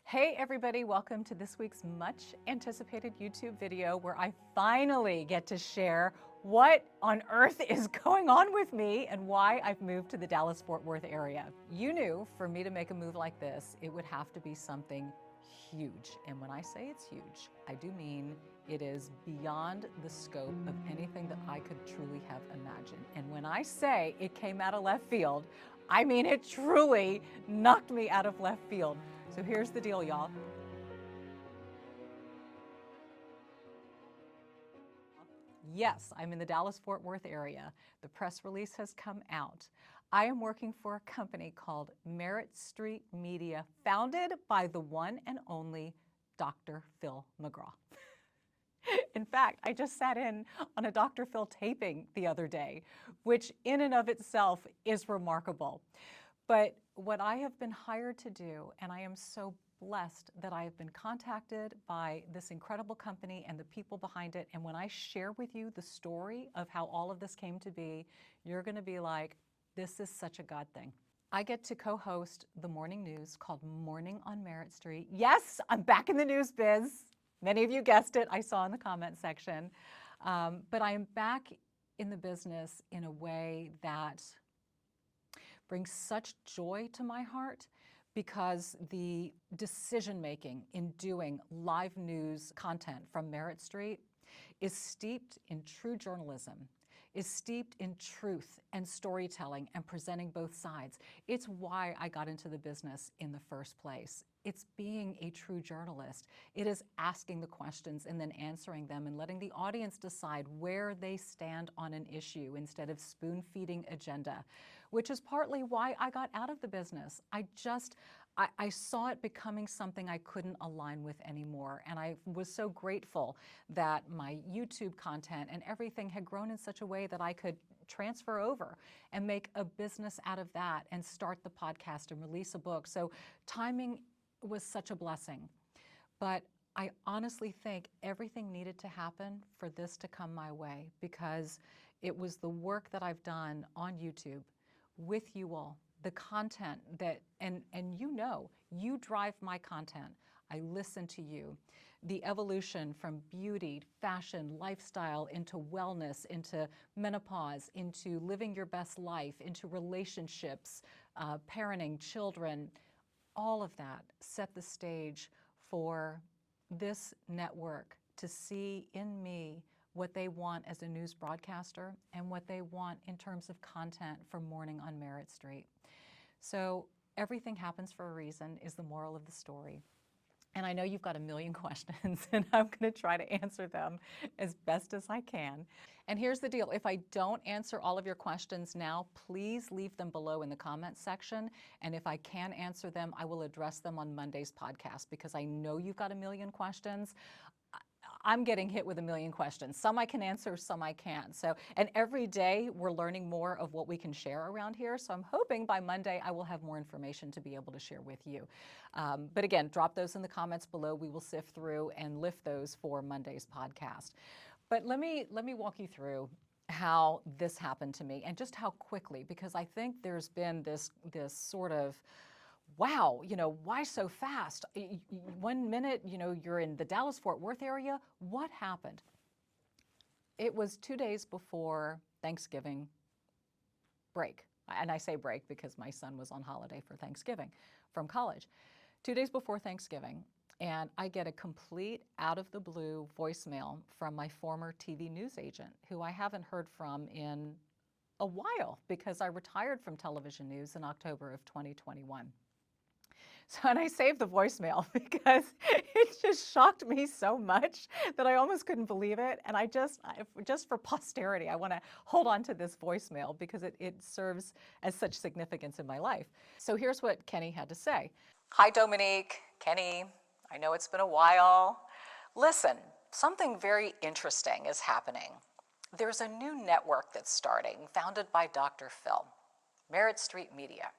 Hey everybody, welcome to this week's much anticipated YouTube video where I finally get to share what on earth is going on with me and why I've moved to the Dallas-Fort Worth area. You knew for me to make a move like this, it would have to be something huge. And when I say it's huge, I do mean it is beyond the scope of anything that I could truly have imagined. And when I say it came out of left field, I mean it truly knocked me out of left field. So here's the deal, y'all. Yes, I'm in the Dallas-Fort Worth area. The press release has come out. I am working for a company called Merit Street Media, founded by the one and only Dr. Phil McGraw. In fact, I just sat in on a Dr. Phil taping the other day, which in and of itself is remarkable. But what I have been hired to do, and I am so blessed that I have been contacted by this incredible company and the people behind it, and when I share with you the story of how all of this came to be, you're going to be like, this is such a God thing. I get to co-host the morning news called Morning on Merit Street. Yes, I'm back in the news biz. Many of you guessed it, I saw in the comment section. But I am back in the business in a way that brings such joy to my heart, because the decision-making in doing live news content from Merit Street is steeped in true journalism, is steeped in truth and storytelling and presenting both sides. It's why I got into the business in the first place. It's being a true journalist. It is asking the questions and then answering them and letting the audience decide where they stand on an issue instead of spoon-feeding agenda, which is partly why I got out of the business. I saw it becoming something I couldn't align with anymore. And I was so grateful that my YouTube content and everything had grown in such a way that I could transfer over and make a business out of that and start the podcast and release a book. So timing was such a blessing. But I honestly think everything needed to happen for this to come my way, because it was the work that I've done on YouTube with you all, the content that, and you drive my content. I listen to you. The evolution from beauty, fashion, lifestyle, into wellness, into menopause, into living your best life, into relationships, parenting, children, all of that set the stage for this network to see in me what they want as a news broadcaster and what they want in terms of content for Morning on Merit Street. So everything happens for a reason is the moral of the story. And I know you've got a million questions, and I'm going to try to answer them as best as I can. And here's the deal. If I don't answer all of your questions now, please leave them below in the comments section. And if I can answer them, I will address them on Monday's podcast, because I know you've got a million questions. I'm getting hit with a million questions. Some I can answer, some I can't. So, and every day we're learning more of what we can share around here. So I'm hoping by Monday I will have more information to be able to share with you. But again, drop those in the comments below. We will sift through and lift those for Monday's podcast. But let me walk you through how this happened to me and just how quickly, because I think there's been this sort of, wow, why so fast? 1 minute, you're in the Dallas-Fort Worth area. What happened? It was 2 days before Thanksgiving break. And I say break because my son was on holiday for Thanksgiving from college. 2 days before Thanksgiving, and I get a complete out-of-the-blue voicemail from my former TV news agent, who I haven't heard from in a while because I retired from television news in October of 2021. So, and I saved the voicemail because it just shocked me so much that I almost couldn't believe it. And just for posterity, I want to hold on to this voicemail because it serves as such significance in my life. So here's what Kenny had to say. Hi, Dominique. Kenny, I know it's been a while. Listen, something very interesting is happening. There's a new network that's starting, founded by Dr. Phil, Merit Street Media.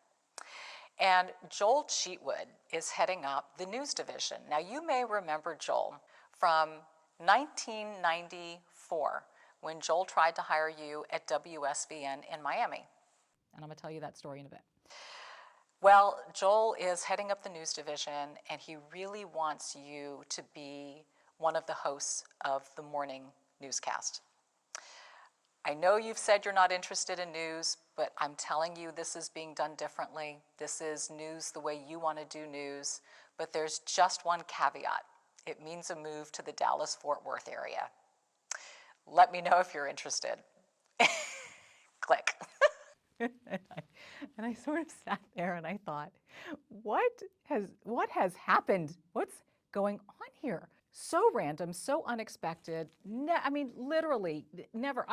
And Joel Cheatwood is heading up the news division. Now, you may remember Joel from 1994, when Joel tried to hire you at WSVN in Miami. And I'm going to tell you that story in a bit. Well, Joel is heading up the news division, and he really wants you to be one of the hosts of the morning newscast. I know you've said you're not interested in news, but I'm telling you this is being done differently. This is news the way you want to do news, but there's just one caveat. It means a move to the Dallas-Fort Worth area. Let me know if you're interested. Click. and, I sort of sat there and I thought, what has happened? What's going on here? So random, so unexpected. I mean, literally, never.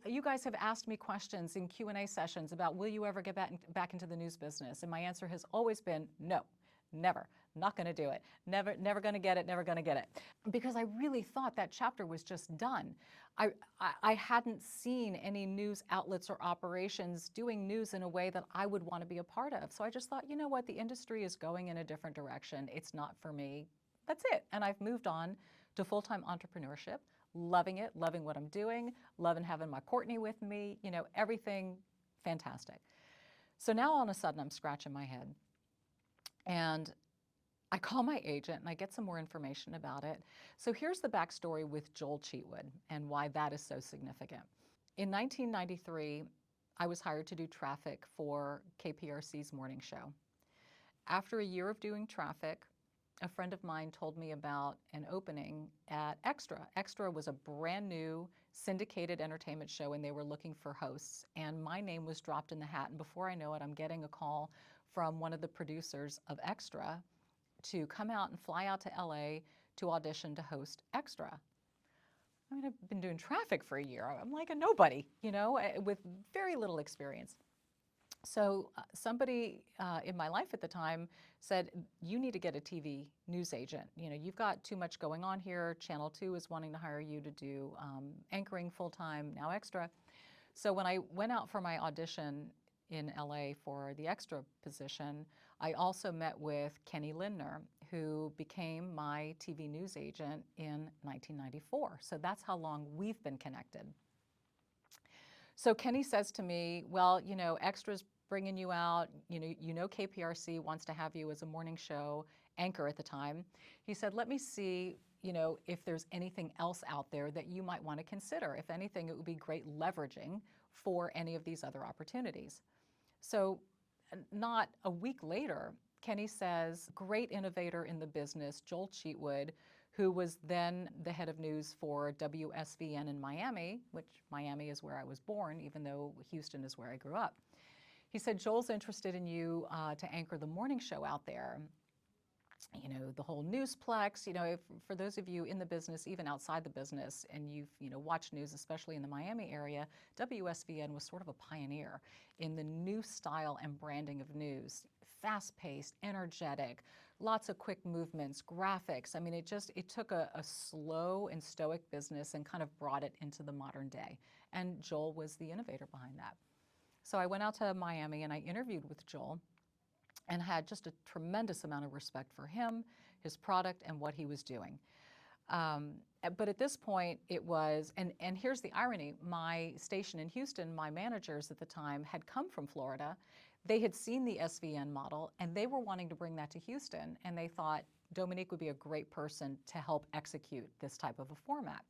You guys have asked me questions in Q&A sessions about, will you ever get back into the news business? And my answer has always been no, never. Not going to do it. Never going to get it. Never going to get it. Because I really thought that chapter was just done. I hadn't seen any news outlets or operations doing news in a way that I would want to be a part of. So I just thought, you know what, the industry is going in a different direction. It's not for me. That's it. And I've moved on to full-time entrepreneurship, loving it, loving what I'm doing, loving having my Courtney with me, you know, everything fantastic. So now all of a sudden I'm scratching my head and I call my agent and I get some more information about it. So here's the backstory with Joel Cheatwood and why that is so significant. In 1993, I was hired to do traffic for KPRC's morning show. After a year of doing traffic, a friend of mine told me about an opening at Extra. Extra was a brand new syndicated entertainment show and they were looking for hosts. And my name was dropped in the hat. And before I know it, I'm getting a call from one of the producers of Extra to come out and fly out to LA to audition to host Extra. I mean, I've been doing traffic for a year. I'm like a nobody, you know, with very little experience. So somebody in my life at the time said, you need to get a TV news agent. You know, you've got too much going on here. Channel 2 is wanting to hire you to do anchoring full-time, now Extra. So when I went out for my audition in LA for the Extra position, I also met with Kenny Lindner, who became my TV news agent in 1994. So that's how long we've been connected. So Kenny says to me, well, you know, Extra's bringing you out, you know KPRC wants to have you as a morning show anchor at the time. He said, let me see, you know, if there's anything else out there that you might want to consider. If anything, it would be great leveraging for any of these other opportunities. So not a week later, Kenny says, great innovator in the business, Joel Cheatwood, who was then the head of news for WSVN in Miami, which Miami is where I was born, even though Houston is where I grew up. He said, Joel's interested in you to anchor the morning show out there. You know, the whole newsplex, you know, for those of you in the business, even outside the business, and you've, you know, watched news, especially in the Miami area, WSVN was sort of a pioneer in the new style and branding of news. Fast-paced, energetic, lots of quick movements, graphics. I mean, it took a slow and stoic business and kind of brought it into the modern day. And Joel was the innovator behind that. So I went out to Miami and I interviewed with Joel and had just a tremendous amount of respect for him, his product, and what he was doing. But at this point, it was, and here's the irony, my station in Houston, my managers at the time had come from Florida. They had seen the SVN model, and they were wanting to bring that to Houston, and they thought Dominique would be a great person to help execute this type of a format.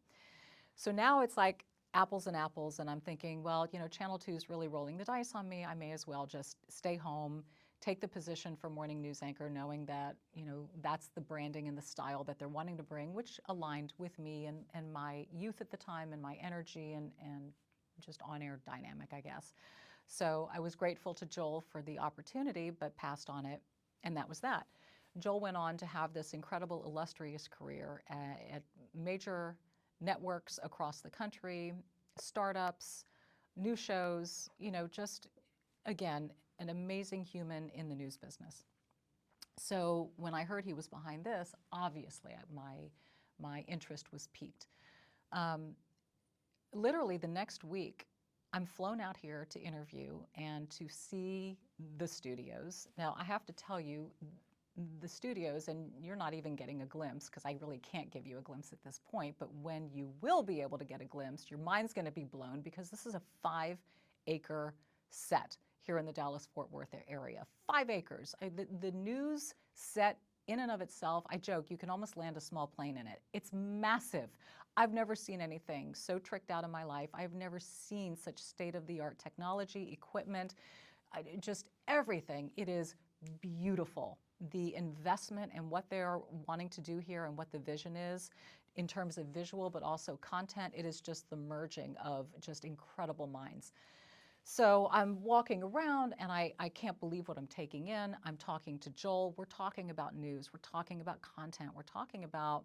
So now it's like apples and apples, and I'm thinking, well, you know, Channel 2 is really rolling the dice on me. I may as well just stay home, take the position for morning news anchor, knowing that, you know, that's the branding and the style that they're wanting to bring, which aligned with me and my youth at the time and my energy and just on-air dynamic, I guess. So I was grateful to Joel for the opportunity, but passed on it, and that was that. Joel went on to have this incredible, illustrious career at major networks across the country, startups, new shows, you know, just, again, an amazing human in the news business. So when I heard he was behind this, obviously my interest was piqued. Literally the next week, I'm flown out here to interview and to see the studios. Now, I have to tell you, the studios, and you're not even getting a glimpse because I really can't give you a glimpse at this point, but when you will be able to get a glimpse, your mind's going to be blown because this is a 5-acre set here in the Dallas-Fort Worth area. 5 acres. The news set in and of itself, I joke, you can almost land a small plane in it. It's massive. I've never seen anything so tricked out in my life. I've never seen such state-of-the-art technology, equipment, just everything. It is beautiful. The investment and what they're wanting to do here and what the vision is in terms of visual, but also content, it is just the merging of just incredible minds. So I'm walking around and I can't believe what I'm taking in. I'm talking to Joel. We're talking about news. We're talking about content. We're talking about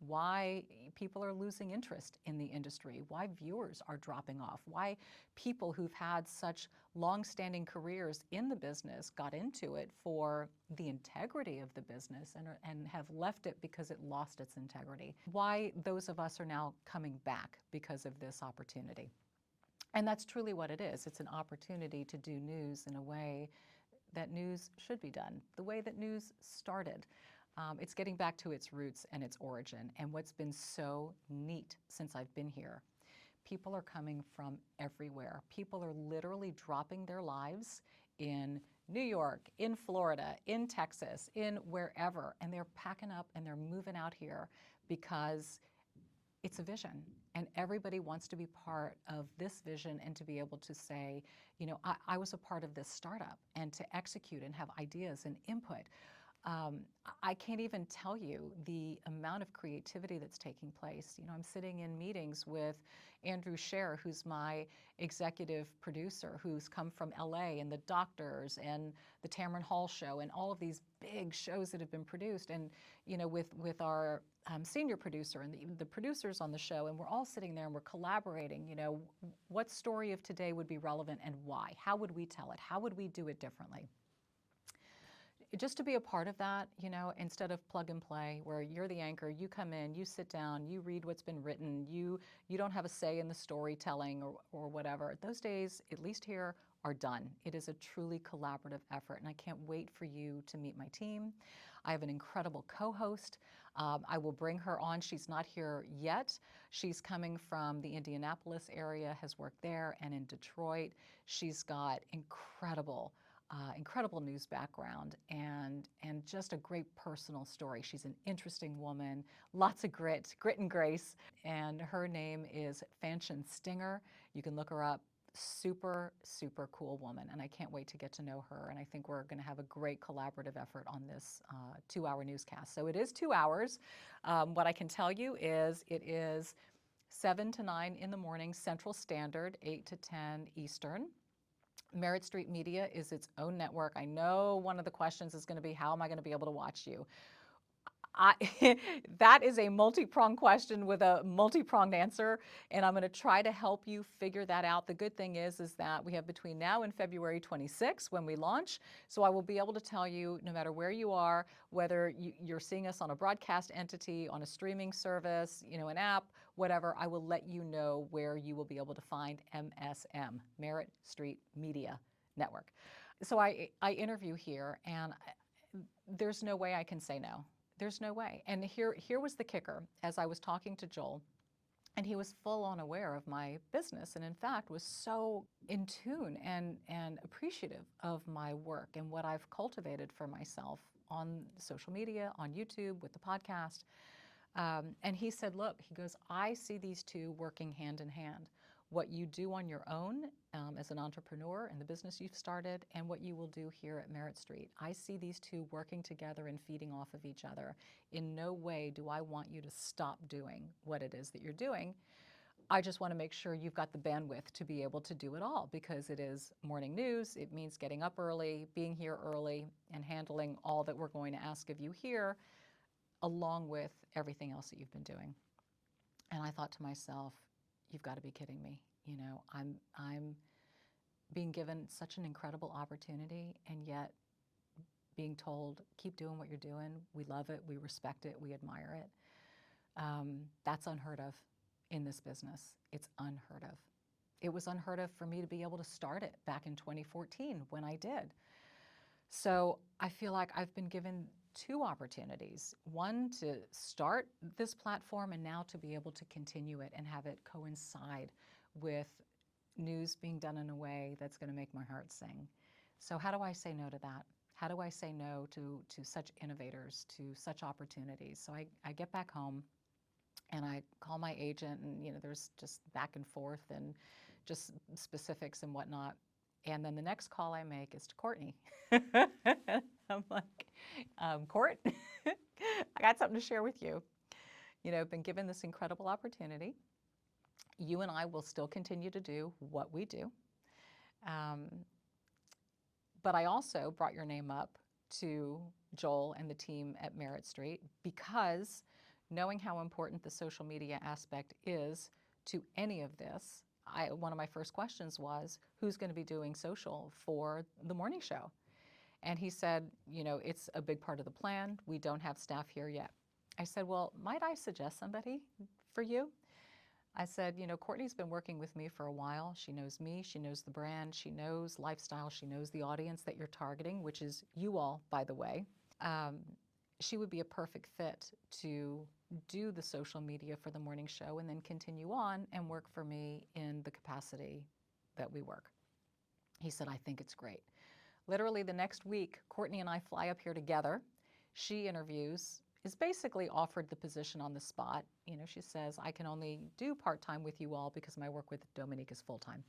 why people are losing interest in the industry, why viewers are dropping off, why people who've had such long-standing careers in the business got into it for the integrity of the business and have left it because it lost its integrity, why those of us are now coming back because of this opportunity. And that's truly what it is. It's an opportunity to do news in a way that news should be done, the way that news started. It's getting back to its roots and its origin. And what's been so neat since I've been here, people are coming from everywhere. People are literally dropping their lives in New York, in Florida, in Texas, in wherever, and they're packing up and they're moving out here because it's a vision, and everybody wants to be part of this vision and to be able to say, you know, I was a part of this startup, and to execute and have ideas and input. I can't even tell you the amount of creativity that's taking place. You know, I'm sitting in meetings with Andrew Scher, who's my executive producer, who's come from LA, and The Doctors and the Tamron Hall Show and all of these big shows that have been produced. And, you know, with our senior producer and the producers on the show, and we're all sitting there and we're collaborating, you know, what story of today would be relevant and why? How would we tell it? How would we do it differently? Just to be a part of that, you know, instead of plug and play, where you're the anchor, you come in, you sit down, you read what's been written, you don't have a say in the storytelling or whatever. Those days, at least here, are done. It is a truly collaborative effort, and I can't wait for you to meet my team. I have an incredible co-host. I will bring her on. She's not here yet. She's coming from the Indianapolis area, has worked there, and in Detroit. She's got incredible news background and just a great personal story. She's an interesting woman, lots of grit and grace, and her name is Fanchon Stinger. You can look her up. Super, super cool woman, and I can't wait to get to know her, and I think we're going to have a great collaborative effort on this 2-hour newscast. So it is 2 hours. What I can tell you is it is 7 to 9 in the morning Central Standard, 8 to 10 Eastern. Merit Street Media is its own network. I know one of the questions is going to be, how am I going to be able to watch you? That is a multi-pronged question with a multi-pronged answer, and I'm going to try to help you figure that out. The good thing is that we have between now and February 26th when we launch, so I will be able to tell you no matter where you are, whether you're seeing us on a broadcast entity, on a streaming service, you know, an app, whatever, I will let you know where you will be able to find MSM, Merit Street Media Network. So I interview here, and there's no way I can say no. There's no way. And here was the kicker. As I was talking to Joel, and he was full on aware of my business, and in fact was so in tune and appreciative of my work and what I've cultivated for myself on social media, on YouTube, with the podcast. And he said, look, he goes, I see these two working hand in hand. What you do on your own as an entrepreneur in the business you've started, and what you will do here at Merit Street. I see these two working together and feeding off of each other. In no way do I want you to stop doing what it is that you're doing. I just want to make sure you've got the bandwidth to be able to do it all, because it is morning news. It means getting up early, being here early, and handling all that we're going to ask of you here, along with everything else that you've been doing. And I thought to myself, you've got to be kidding me. You know, I'm being given such an incredible opportunity, and yet being told, keep doing what you're doing. We love it. We respect it. We admire it. That's unheard of in this business. It's unheard of. It was unheard of for me to be able to start it back in 2014 when I did. So I feel like I've been given 2 opportunities. One, to start this platform, and now to be able to continue it and have it coincide with news being done in a way that's going to make my heart sing. So how do I say no to that? How do I say no to such innovators, to such opportunities? So I get back home and I call my agent, and there's just back and forth and just specifics and whatnot. And then the next call I make is to Courtney. I'm like, Court, I got something to share with you. I've been given this incredible opportunity. You and I will still continue to do what we do. But I also brought your name up to Joel and the team at Merritt Street because knowing how important the social media aspect is to any of this, one of my first questions was, who's going to be doing social for the morning show? And he said, it's a big part of the plan. We don't have staff here yet. I said, well, might I suggest somebody for you? I said, Courtney's been working with me for a while. She knows me, she knows the brand, she knows lifestyle, she knows the audience that you're targeting, which is you all, by the way. She would be a perfect fit to do the social media for the morning show and then continue on and work for me in the capacity that we work. He said, I think it's great. Literally the next week, Courtney and I fly up here together. She interviews, is basically offered the position on the spot. She says, I can only do part-time with you all because my work with Dominique is full-time.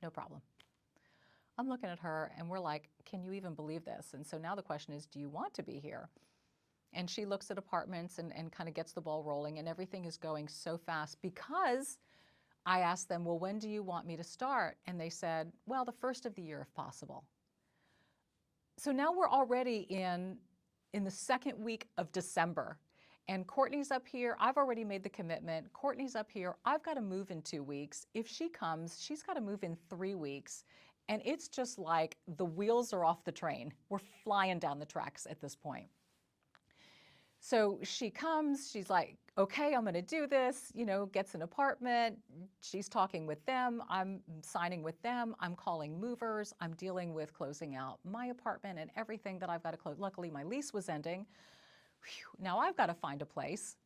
No problem. I'm looking at her and we're like, can you even believe this? And so now the question is, do you want to be here? And she looks at apartments and kind of gets the ball rolling, and everything is going so fast because I asked them, well, when do you want me to start? And they said, well, the first of the year if possible. So now we're already in the second week of December. And Courtney's up here. I've already made the commitment. Courtney's up here. I've got to move in 2 weeks. If she comes, she's got to move in 3 weeks. And it's just like the wheels are off the train. We're flying down the tracks at this point. So she comes, she's like, okay, I'm going to do this, gets an apartment. She's talking with them. I'm signing with them. I'm calling movers. I'm dealing with closing out my apartment and everything that I've got to close. Luckily, my lease was ending. Whew, now I've got to find a place.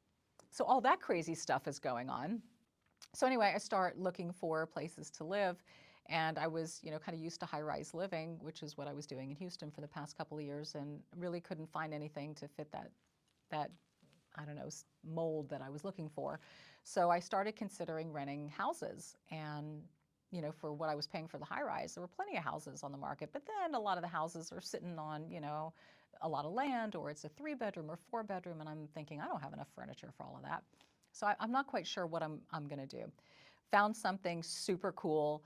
So all that crazy stuff is going on. So anyway, I start looking for places to live. And I was, kind of used to high-rise living, which is what I was doing in Houston for the past couple of years, and really couldn't find anything to fit that I don't know, mold that I was looking for. So I started considering renting houses. And, for what I was paying for the high rise, there were plenty of houses on the market. But then a lot of the houses are sitting on, a lot of land, or it's a 3-bedroom or 4-bedroom. And I'm thinking, I don't have enough furniture for all of that. So I'm not quite sure what I'm going to do. Found something super cool.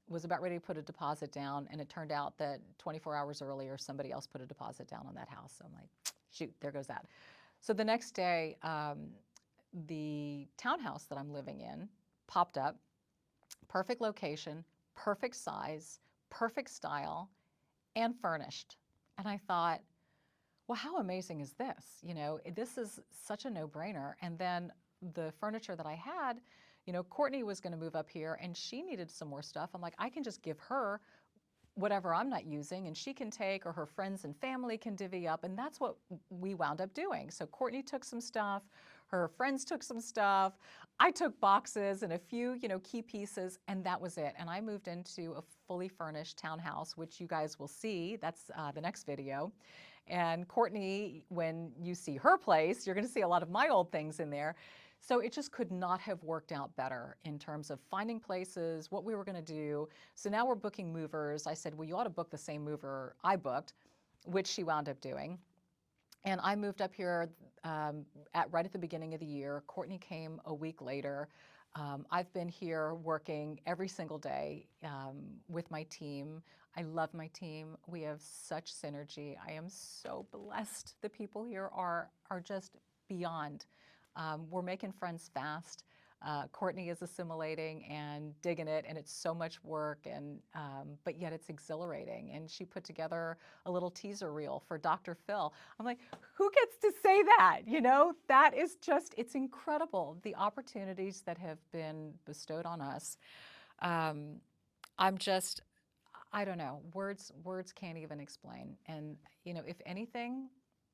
Was about ready to put a deposit down. And it turned out that 24 hours earlier, somebody else put a deposit down on that house. So I'm like, shoot, there goes that. So the next day, the townhouse that I'm living in popped up, perfect location, perfect size, perfect style, and furnished. And I thought, well, how amazing is this? This is such a no-brainer. And then the furniture that I had, Courtney was going to move up here and she needed some more stuff. I'm like, I can just give her whatever I'm not using, and she can take, or her friends and family can divvy up, and that's what we wound up doing. So Courtney took some stuff, her friends took some stuff, I took boxes and a few, key pieces, and that was it. And I moved into a fully furnished townhouse, which you guys will see. That's the next video. And Courtney, when you see her place, you're going to see a lot of my old things in there. So it just could not have worked out better in terms of finding places, what we were going to do. So now we're booking movers. I said, well, you ought to book the same mover I booked, which she wound up doing. And I moved up here right at the beginning of the year. Courtney came a week later. I've been here working every single day with my team. I love my team. We have such synergy. I am so blessed. The people here are just beyond. We're making friends fast. Courtney is assimilating and digging it, and it's so much work, and but yet it's exhilarating. And she put together a little teaser reel for Dr. Phil. I'm like, who gets to say that? That is just, it's incredible, the opportunities that have been bestowed on us. I'm just, I don't know, words can't even explain. And, if anything,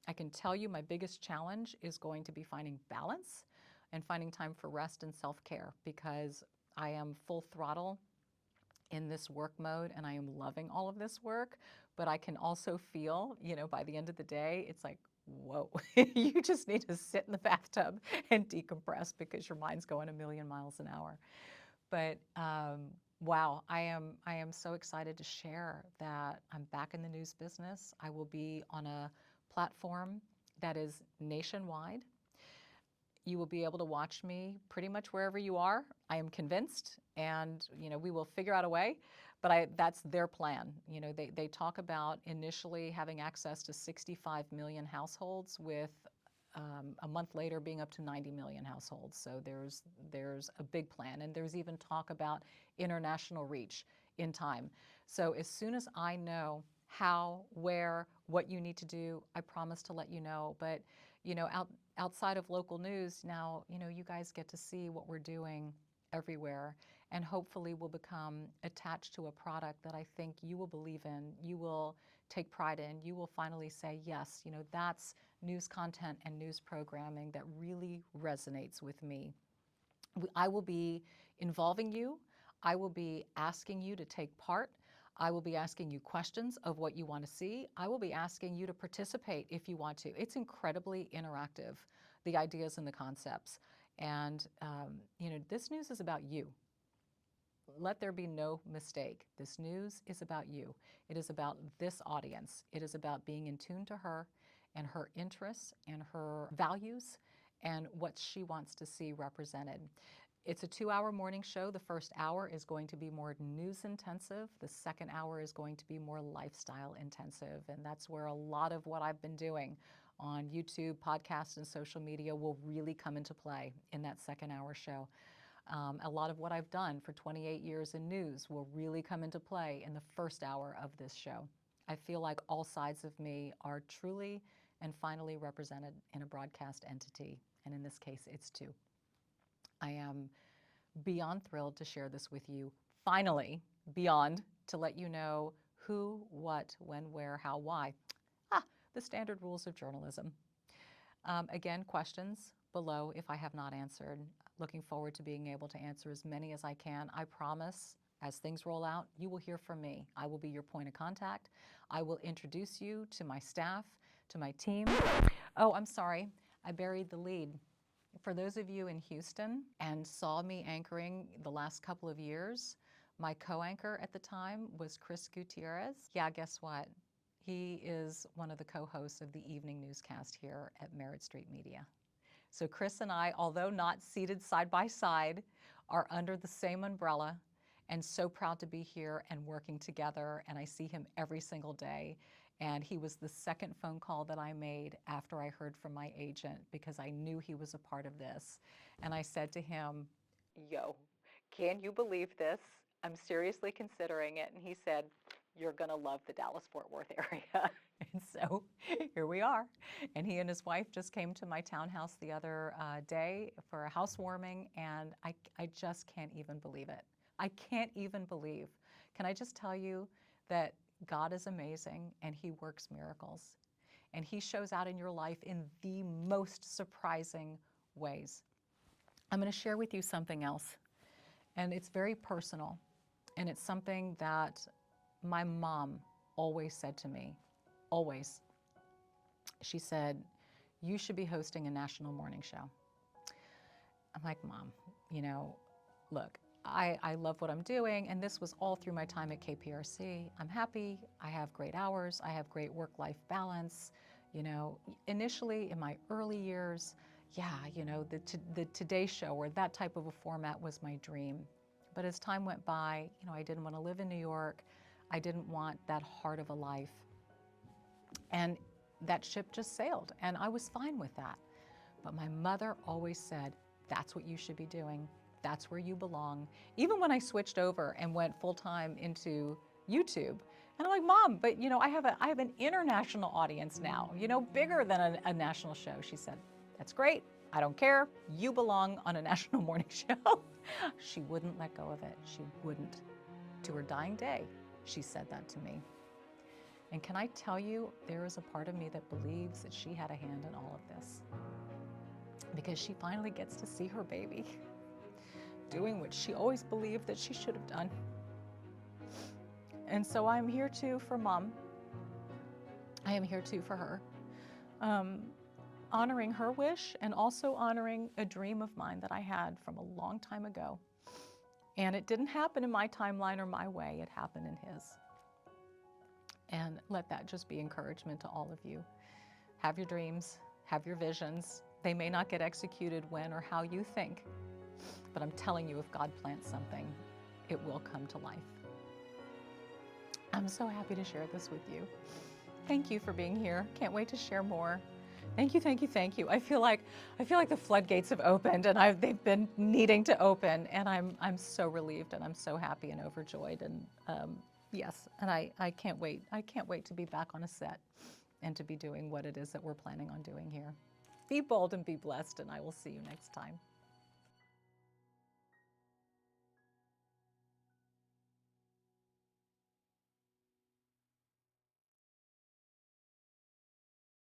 I can tell you my biggest challenge is going to be finding balance and finding time for rest and self-care, because I am full throttle in this work mode, and I am loving all of this work, but I can also feel, by the end of the day, it's like, whoa, you just need to sit in the bathtub and decompress because your mind's going a million miles an hour. But wow, I am so excited to share that I'm back in the news business. I will be on a platform that is nationwide. You will be able to watch me pretty much wherever you are. I am convinced, and we will figure out a way, but that's their plan. They talk about initially having access to 65 million households, with a month later being up to 90 million households. So there's a big plan, and there's even talk about international reach in time. So as soon as I know how, where, what you need to do, I promise to let you know. But outside of local news now, you guys get to see what we're doing everywhere, and hopefully we'll become attached to a product that I think you will believe in, you will take pride in, you will finally say, yes, that's news content and news programming that really resonates with me. I will be involving you. I will be asking you to take part. I will be asking you questions of what you want to see. I will be asking you to participate if you want to. It's incredibly interactive, the ideas and the concepts. And, this news is about you. Let there be no mistake. This news is about you. It is about this audience. It is about being in tune to her and her interests and her values and what she wants to see represented. It's a 2-hour morning show. The first hour is going to be more news intensive. The second hour is going to be more lifestyle intensive. And that's where a lot of what I've been doing on YouTube, podcasts, and social media will really come into play in that second hour show. A lot of what I've done for 28 years in news will really come into play in the first hour of this show. I feel like all sides of me are truly and finally represented in a broadcast entity. And in this case, it's two. I am beyond thrilled to share this with you. Finally, beyond to let you know who, what, when, where, how, why. The standard rules of journalism. Again, questions below if I have not answered. Looking forward to being able to answer as many as I can. I promise, as things roll out, you will hear from me. I will be your point of contact. I will introduce you to my staff, to my team. Oh, I'm sorry, I buried the lead. For those of you in Houston and saw me anchoring the last couple of years, my co-anchor at the time was Chris Gutierrez. Yeah, guess what? He is one of the co-hosts of the evening newscast here at Merritt Street Media. So Chris and I, although not seated side by side, are under the same umbrella, and so proud to be here and working together. And I see him every single day. And he was the second phone call that I made after I heard from my agent, because I knew he was a part of this. And I said to him, yo, can you believe this? I'm seriously considering it. And he said, you're going to love the Dallas-Fort Worth area. And so here we are. And he and his wife just came to my townhouse the other day for a housewarming, and I just can't even believe it. I can't even believe. Can I just tell you that God is amazing, and He works miracles. And He shows out in your life in the most surprising ways. I'm going to share with you something else, and it's very personal, and it's something that my mom always said to me, always. She said, you should be hosting a national morning show. I'm like, Mom, look, I love what I'm doing, and this was all through my time at KPRC. I'm happy, I have great hours, I have great work-life balance. Initially in my early years, the Today Show or that type of a format was my dream. But as time went by, I didn't want to live in New York. I didn't want that heart of a life. And that ship just sailed, and I was fine with that. But my mother always said, that's what you should be doing. That's where you belong. Even when I switched over and went full-time into YouTube, and I'm like, Mom, but I have an international audience now, bigger than a national show. She said, that's great. I don't care. You belong on a national morning show. She wouldn't let go of it. She wouldn't. To her dying day, she said that to me. And can I tell you, there is a part of me that believes that she had a hand in all of this, because she finally gets to see her baby doing what she always believed that she should have done. And so I'm here too for Mom. I am here too for her. Honoring her wish and also honoring a dream of mine that I had from a long time ago. And it didn't happen in my timeline or my way, it happened in his. And let that just be encouragement to all of you. Have your dreams, have your visions. They may not get executed when or how you think, but I'm telling you, if God plants something, it will come to life. I'm so happy to share this with you. Thank you for being here. Can't wait to share more. Thank you, thank you, thank you. I feel like the floodgates have opened, and they've been needing to open, and I'm so relieved, and I'm so happy and overjoyed, and yes, and I can't wait. I can't wait to be back on a set and to be doing what it is that we're planning on doing here. Be bold and be blessed, and I will see you next time.